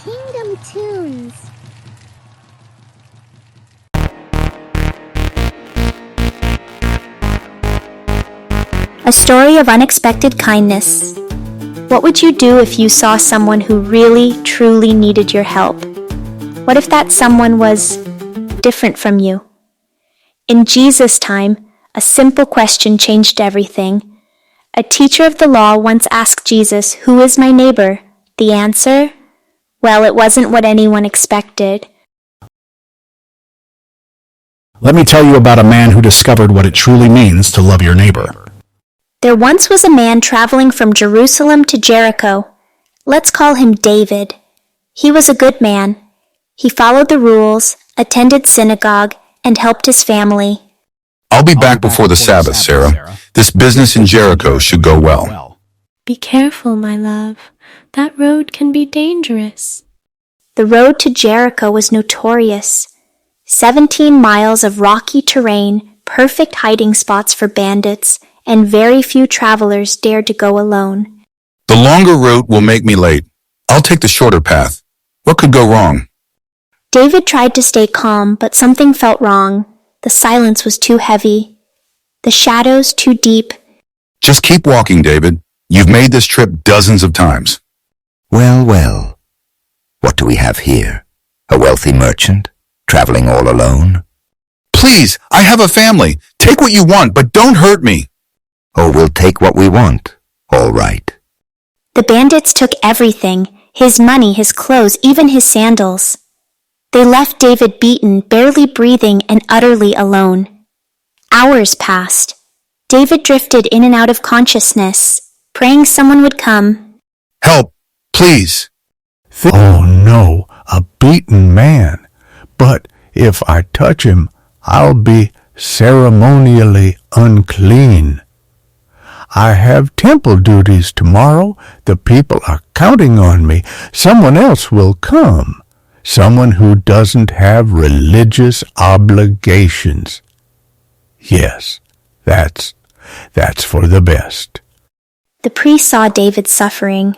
Kingdom Tunes. A story of unexpected kindness. What would you do if you saw someone who really, truly needed your help? What if that someone was different from you? In Jesus' time, a simple question changed everything. A teacher of the law once asked Jesus, "Who is my neighbor?" The answer? Well, it wasn't what anyone expected. Let me tell you about a man who discovered what it truly means to love your neighbor. There once was a man traveling from Jerusalem to Jericho. Let's call him David. He was a good man. He followed the rules, attended synagogue, and helped his family. I'll be back before the Sabbath, Sarah. This business in Jericho should go well. Be careful, my love. That road can be dangerous. The road to Jericho was notorious. 17 miles of rocky terrain, perfect hiding spots for bandits, and very few travelers dared to go alone. The longer route will make me late. I'll take the shorter path. What could go wrong? David tried to stay calm, but something felt wrong. The silence was too heavy. The shadows too deep. Just keep walking, David. You've made this trip dozens of times. Well, well. What do we have here? A wealthy merchant, traveling all alone? Please, I have a family. Take what you want, but don't hurt me. Oh, we'll take what we want. All right. The bandits took everything, his money, his clothes, even his sandals. They left David beaten, barely breathing, and utterly alone. Hours passed. David drifted in and out of consciousness, praying someone would come. Help, please. Oh no, a beaten man. But if I touch him, I'll be ceremonially unclean. I have temple duties tomorrow. The people are counting on me. Someone else will come. Someone who doesn't have religious obligations. Yes, that's for the best. The priest saw David suffering,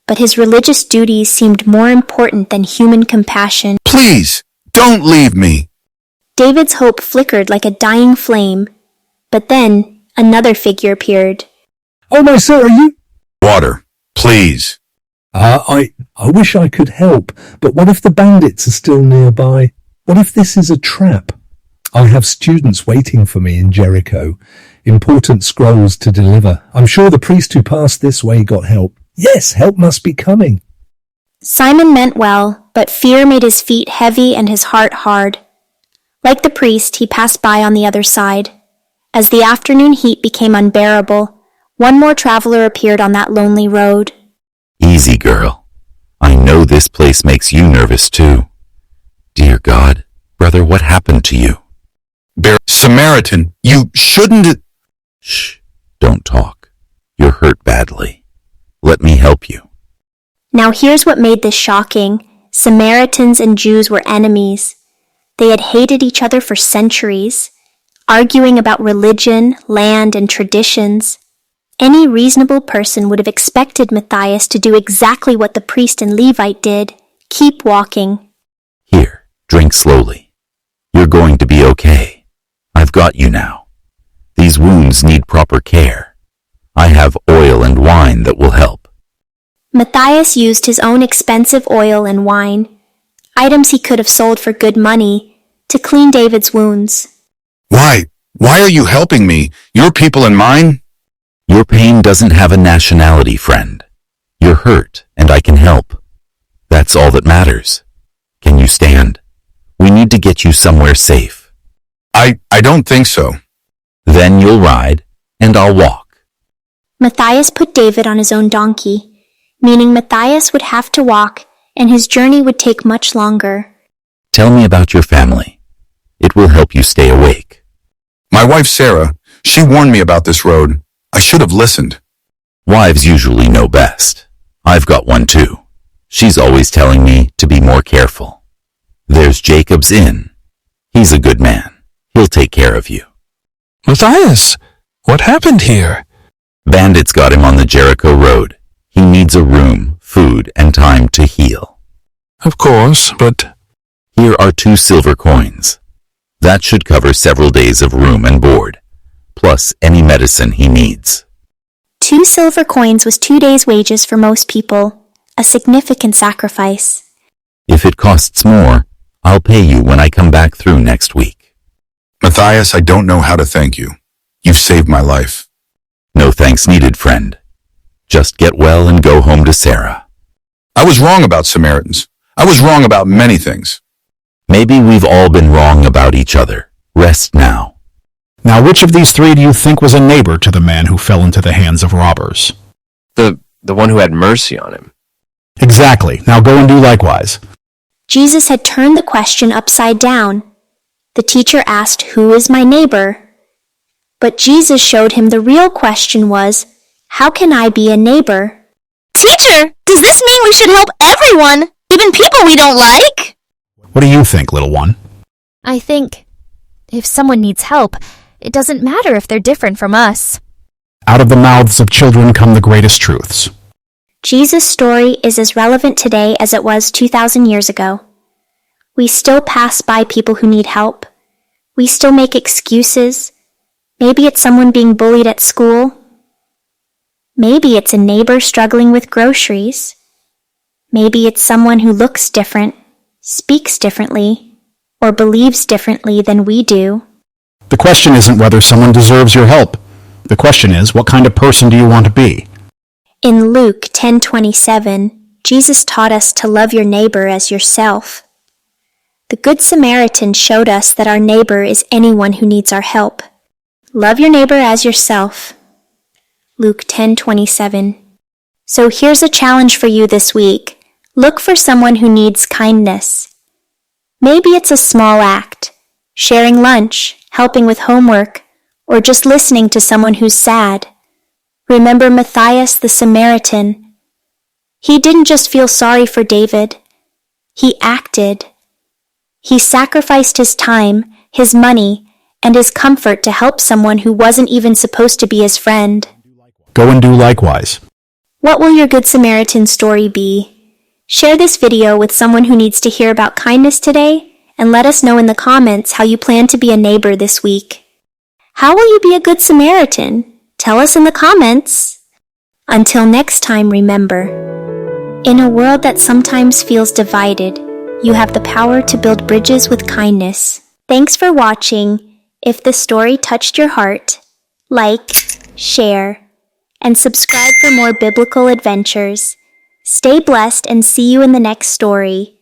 but his religious duties seemed more important than human compassion. Please, don't leave me. David's hope flickered like a dying flame, but then another figure appeared. Oh, my sir, are you? Water, please. I wish I could help, but what if the bandits are still nearby? What if this is a trap? I have students waiting for me in Jericho. Important scrolls to deliver. I'm sure the priest who passed this way got help. Yes, help must be coming. Simon meant well, but fear made his feet heavy and his heart hard. Like the priest, he passed by on the other side. As the afternoon heat became unbearable, one more traveler appeared on that lonely road. Easy, girl. I know this place makes you nervous, too. Dear God, brother, what happened to you? Samaritan, you shouldn't... Shh, don't talk. You're hurt badly. Let me help you. Now here's what made this shocking. Samaritans and Jews were enemies. They had hated each other for centuries, arguing about religion, land, and traditions. Any reasonable person would have expected Matthias to do exactly what the priest and Levite did, keep walking. Here, drink slowly. You're going to be okay. I've got you now. These wounds need proper care. I have oil and wine that will help. Matthias used his own expensive oil and wine, items he could have sold for good money, to clean David's wounds. Why are you helping me? Your people and mine? Your pain doesn't have a nationality, friend. You're hurt, and I can help. That's all that matters. Can you stand? We need to get you somewhere safe. I don't think so. Then you'll ride, and I'll walk. Matthias put David on his own donkey, meaning Matthias would have to walk, and his journey would take much longer. Tell me about your family. It will help you stay awake. My wife Sarah, she warned me about this road. I should have listened. Wives usually know best. I've got one too. She's always telling me to be more careful. There's Jacob's Inn. He's a good man. He'll take care of you. Matthias, what happened here? Bandits got him on the Jericho road. He needs a room, food, and time to heal. Of course, but Here are 2 silver coins. That should cover several days of room and board, plus any medicine he needs. 2 silver coins was 2 days' wages for most people, a significant sacrifice. If it costs more, I'll pay you when I come back through next week. Matthias, I don't know how to thank you. You've saved my life. No thanks needed, friend. Just get well and go home to Sarah. I was wrong about Samaritans. I was wrong about many things. Maybe we've all been wrong about each other. Rest now. Now, which of these 3 do you think was a neighbor to the man who fell into the hands of robbers? The one who had mercy on him. Exactly. Now go and do likewise. Jesus had turned the question upside down. The teacher asked, "Who is my neighbor?" But Jesus showed him the real question was, "How can I be a neighbor?" Teacher, does this mean we should help everyone, even people we don't like? What do you think, little one? I think if someone needs help, it doesn't matter if they're different from us. Out of the mouths of children come the greatest truths. Jesus' story is as relevant today as it was 2,000 years ago. We still pass by people who need help. We still make excuses. Maybe it's someone being bullied at school. Maybe it's a neighbor struggling with groceries. Maybe it's someone who looks different, speaks differently, or believes differently than we do. The question isn't whether someone deserves your help. The question is, what kind of person do you want to be? In Luke 10:27, Jesus taught us to love your neighbor as yourself. The Good Samaritan showed us that our neighbor is anyone who needs our help. Love your neighbor as yourself. Luke 10:27. So here's a challenge for you this week. Look for someone who needs kindness. Maybe it's a small act, sharing lunch, helping with homework, or just listening to someone who's sad. Remember Matthias the Samaritan. He didn't just feel sorry for David. He acted. He sacrificed his time, his money, and his comfort to help someone who wasn't even supposed to be his friend. Go and do likewise. What will your Good Samaritan story be? Share this video with someone who needs to hear about kindness today, and let us know in the comments how you plan to be a neighbor this week. How will you be a Good Samaritan? Tell us in the comments. Until next time, remember, in a world that sometimes feels divided, you have the power to build bridges with kindness. Thanks for watching. If the story touched your heart, like, share, and subscribe for more biblical adventures. Stay blessed and see you in the next story.